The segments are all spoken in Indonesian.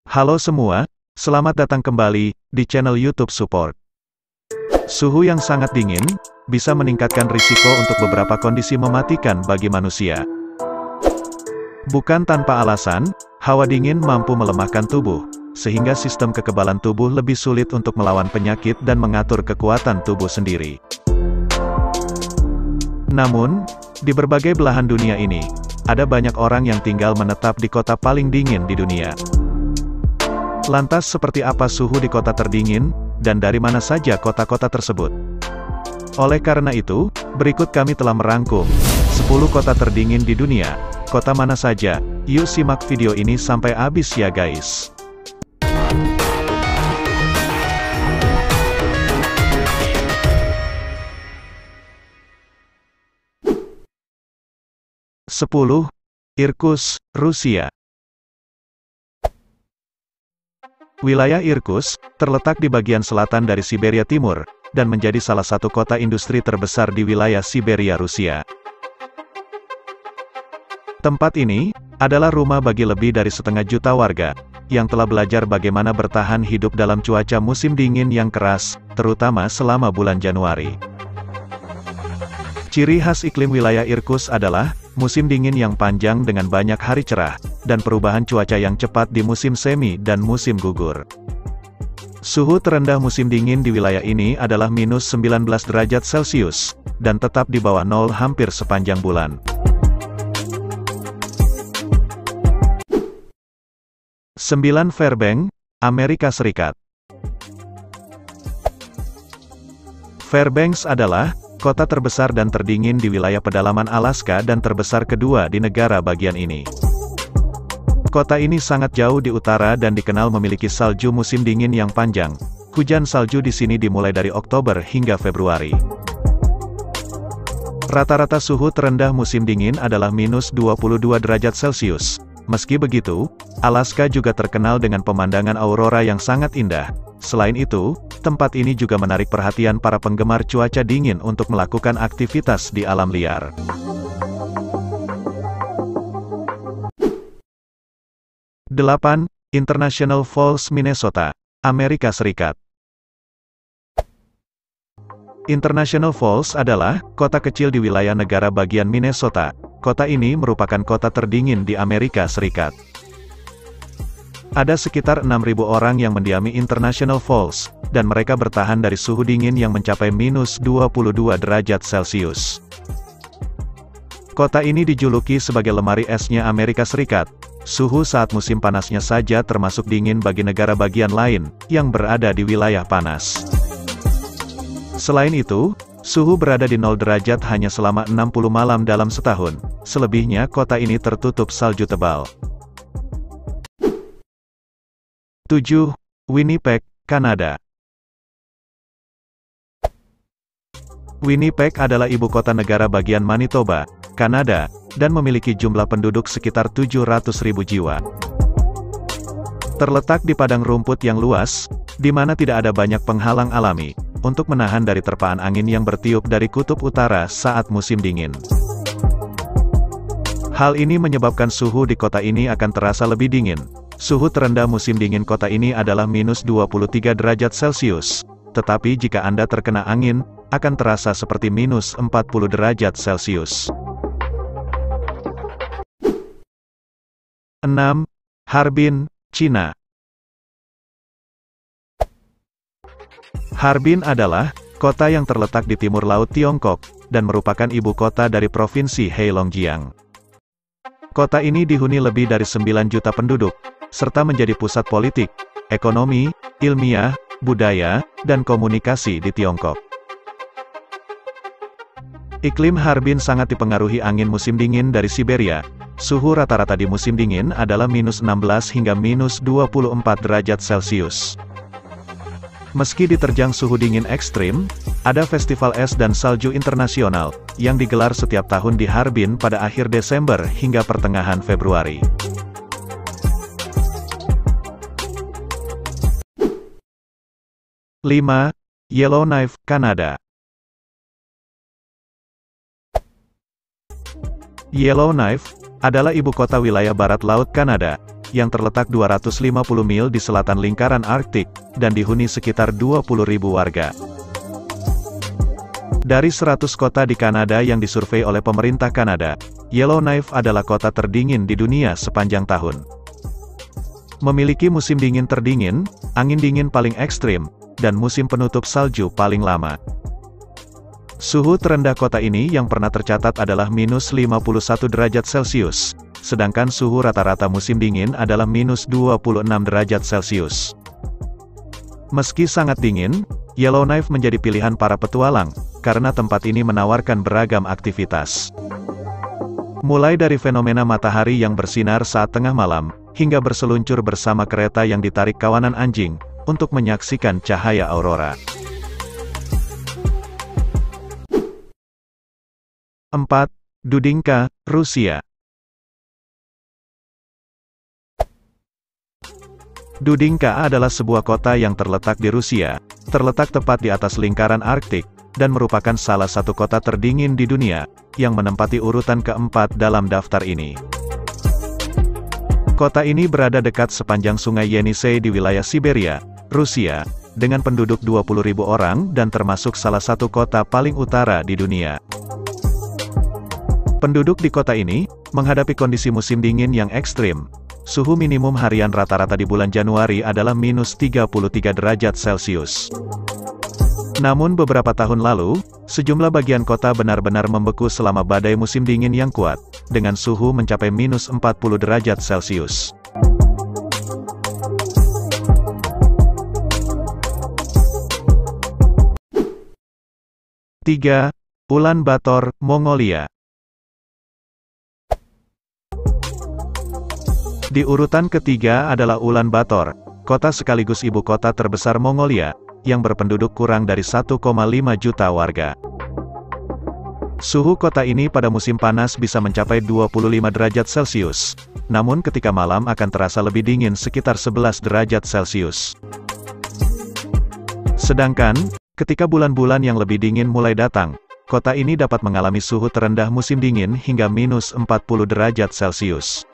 Halo semua, selamat datang kembali di channel YouTube Support. Suhu yang sangat dingin bisa meningkatkan risiko untuk beberapa kondisi mematikan bagi manusia. Bukan tanpa alasan, hawa dingin mampu melemahkan tubuh, sehingga sistem kekebalan tubuh lebih sulit untuk melawan penyakit dan mengatur kekuatan tubuh sendiri. Namun, di berbagai belahan dunia ini, ada banyak orang yang tinggal menetap di kota paling dingin di dunia. Lantas seperti apa suhu di kota terdingin, dan dari mana saja kota-kota tersebut? Oleh karena itu, berikut kami telah merangkum 10 kota terdingin di dunia. Kota mana saja? Yuk simak video ini sampai habis ya guys. Sepuluh, Irkutsk, Rusia. Wilayah Irkutsk terletak di bagian selatan dari Siberia Timur, dan menjadi salah satu kota industri terbesar di wilayah Siberia, Rusia. Tempat ini adalah rumah bagi lebih dari 1,5 juta warga, yang telah belajar bagaimana bertahan hidup dalam cuaca musim dingin yang keras, terutama selama bulan Januari. Ciri khas iklim wilayah Irkutsk adalah musim dingin yang panjang dengan banyak hari cerah, dan perubahan cuaca yang cepat di musim semi dan musim gugur. Suhu terendah musim dingin di wilayah ini adalah minus 19 derajat Celcius, dan tetap di bawah nol hampir sepanjang bulan. 9. Fairbanks, Amerika Serikat. Fairbanks adalah kota terbesar dan terdingin di wilayah pedalaman Alaska dan terbesar kedua di negara bagian ini. Kota ini sangat jauh di utara dan dikenal memiliki salju musim dingin yang panjang. Hujan salju di sini dimulai dari Oktober hingga Februari. Rata-rata suhu terendah musim dingin adalah minus 22 derajat Celcius. Meski begitu, Alaska juga terkenal dengan pemandangan aurora yang sangat indah. Selain itu, tempat ini juga menarik perhatian para penggemar cuaca dingin untuk melakukan aktivitas di alam liar. Delapan, International Falls, Minnesota, Amerika Serikat. International Falls adalah kota kecil di wilayah negara bagian Minnesota. Kota ini merupakan kota terdingin di Amerika Serikat. Ada sekitar 6.000 orang yang mendiami International Falls, dan mereka bertahan dari suhu dingin yang mencapai minus 22 derajat Celcius. Kota ini dijuluki sebagai lemari esnya Amerika Serikat. Suhu saat musim panasnya saja termasuk dingin bagi negara bagian lain, yang berada di wilayah panas. Selain itu, suhu berada di 0 derajat hanya selama 60 malam dalam setahun. Selebihnya kota ini tertutup salju tebal. 7. Winnipeg, Kanada. Winnipeg adalah ibu kota negara bagian Manitoba, Kanada, dan memiliki jumlah penduduk sekitar 700.000 jiwa. Terletak di padang rumput yang luas, di mana tidak ada banyak penghalang alami, untuk menahan dari terpaan angin yang bertiup dari kutub utara saat musim dingin. Hal ini menyebabkan suhu di kota ini akan terasa lebih dingin. Suhu terendah musim dingin kota ini adalah minus 23 derajat Celcius, tetapi jika Anda terkena angin, akan terasa seperti minus 40 derajat Celcius. 6. Harbin, China. Harbin adalah kota yang terletak di timur laut Tiongkok, dan merupakan ibu kota dari provinsi Heilongjiang. Kota ini dihuni lebih dari 9 juta penduduk, serta menjadi pusat politik, ekonomi, ilmiah, budaya, dan komunikasi di Tiongkok. Iklim Harbin sangat dipengaruhi angin musim dingin dari Siberia. Suhu rata-rata di musim dingin adalah minus 16 hingga minus 24 derajat Celcius. Meski diterjang suhu dingin ekstrim, ada festival es dan salju internasional, yang digelar setiap tahun di Harbin pada akhir Desember hingga pertengahan Februari. Lima, Yellowknife, Kanada. Yellowknife adalah ibu kota wilayah barat laut Kanada, yang terletak 250 mil di selatan lingkaran Arktik, dan dihuni sekitar 20.000 warga. Dari 100 kota di Kanada yang disurvei oleh pemerintah Kanada, Yellowknife adalah kota terdingin di dunia sepanjang tahun. Memiliki musim dingin terdingin, angin dingin paling ekstrim, dan musim penutup salju paling lama. Suhu terendah kota ini yang pernah tercatat adalah minus 51 derajat Celcius, sedangkan suhu rata-rata musim dingin adalah minus 26 derajat Celcius. Meski sangat dingin, Yellowknife menjadi pilihan para petualang, karena tempat ini menawarkan beragam aktivitas. Mulai dari fenomena matahari yang bersinar saat tengah malam, hingga berseluncur bersama kereta yang ditarik kawanan anjing, untuk menyaksikan cahaya aurora. 4. Dudinka, Rusia. Dudinka adalah sebuah kota yang terletak di Rusia, terletak tepat di atas lingkaran Arktik, dan merupakan salah satu kota terdingin di dunia, yang menempati urutan keempat dalam daftar ini. Kota ini berada dekat sepanjang sungai Yenisei di wilayah Siberia, Rusia, dengan penduduk 20.000 orang dan termasuk salah satu kota paling utara di dunia. Penduduk di kota ini menghadapi kondisi musim dingin yang ekstrim. Suhu minimum harian rata-rata di bulan Januari adalah minus 33 derajat Celcius. Namun beberapa tahun lalu, sejumlah bagian kota benar-benar membeku selama badai musim dingin yang kuat, dengan suhu mencapai minus 40 derajat Celcius. Tiga, Ulaanbaatar, Mongolia. Di urutan ketiga adalah Ulaanbaatar, kota sekaligus ibu kota terbesar Mongolia, yang berpenduduk kurang dari 1,5 juta warga. Suhu kota ini pada musim panas bisa mencapai 25 derajat Celcius, namun ketika malam akan terasa lebih dingin sekitar 11 derajat Celcius. Sedangkan, ketika bulan-bulan yang lebih dingin mulai datang, kota ini dapat mengalami suhu terendah musim dingin hingga minus 40 derajat Celcius.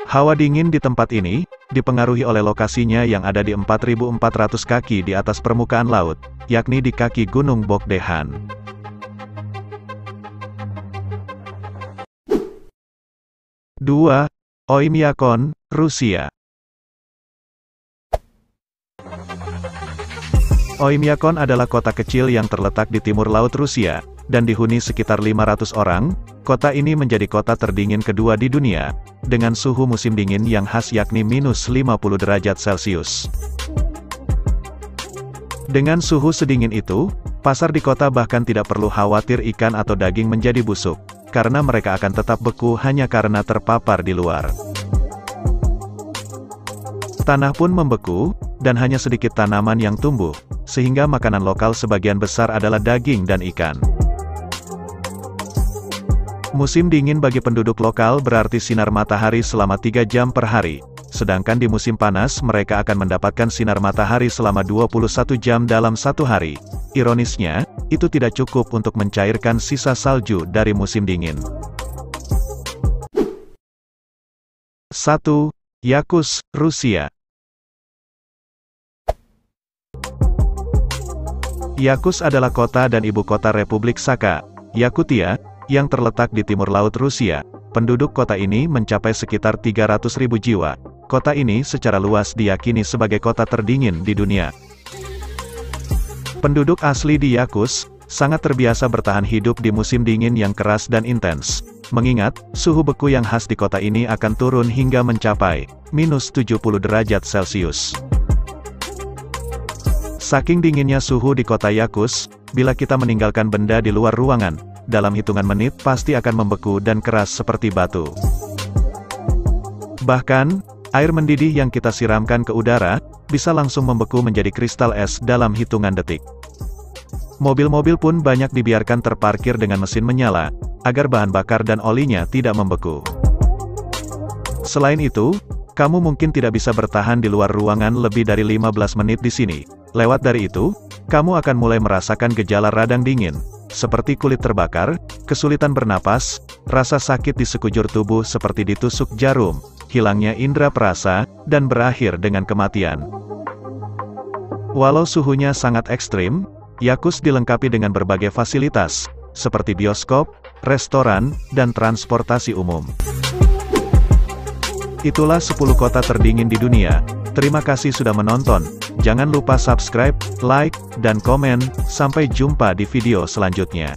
Hawa dingin di tempat ini dipengaruhi oleh lokasinya yang ada di 4.400 kaki di atas permukaan laut, yakni di kaki Gunung Bogdehan. Dua, Oymyakon, Rusia. Oymyakon adalah kota kecil yang terletak di timur laut Rusia, dan dihuni sekitar 500 orang. Kota ini menjadi kota terdingin kedua di dunia, dengan suhu musim dingin yang khas yakni minus 50 derajat Celcius. Dengan suhu sedingin itu, pasar di kota bahkan tidak perlu khawatir ikan atau daging menjadi busuk, karena mereka akan tetap beku hanya karena terpapar di luar. Tanah pun membeku, dan hanya sedikit tanaman yang tumbuh, sehingga makanan lokal sebagian besar adalah daging dan ikan. Musim dingin bagi penduduk lokal berarti sinar matahari selama 3 jam per hari, sedangkan di musim panas mereka akan mendapatkan sinar matahari selama 21 jam dalam satu hari. Ironisnya, itu tidak cukup untuk mencairkan sisa salju dari musim dingin. 1. Yakutsk, Rusia. Yakutsk adalah kota dan ibu kota Republik Sakha, Yakutia, yang terletak di timur laut Rusia. Penduduk kota ini mencapai sekitar 300.000 jiwa. Kota ini secara luas diyakini sebagai kota terdingin di dunia. Penduduk asli di Yakutsk sangat terbiasa bertahan hidup di musim dingin yang keras dan intens, mengingat suhu beku yang khas di kota ini akan turun hingga mencapai minus 70 derajat Celcius. Saking dinginnya suhu di kota Yakutsk, bila kita meninggalkan benda di luar ruangan, dalam hitungan menit pasti akan membeku dan keras seperti batu. Bahkan, air mendidih yang kita siramkan ke udara, bisa langsung membeku menjadi kristal es dalam hitungan detik. Mobil-mobil pun banyak dibiarkan terparkir dengan mesin menyala, agar bahan bakar dan olinya tidak membeku. Selain itu, kamu mungkin tidak bisa bertahan di luar ruangan lebih dari 15 menit di sini. Lewat dari itu, kamu akan mulai merasakan gejala radang dingin, seperti kulit terbakar, kesulitan bernapas, rasa sakit di sekujur tubuh seperti ditusuk jarum, hilangnya indera perasa, dan berakhir dengan kematian. Walau suhunya sangat ekstrim, Yakuts dilengkapi dengan berbagai fasilitas, seperti bioskop, restoran, dan transportasi umum. Itulah 10 kota terdingin di dunia. Terima kasih sudah menonton. Jangan lupa subscribe, like, dan komen. Sampai jumpa di video selanjutnya.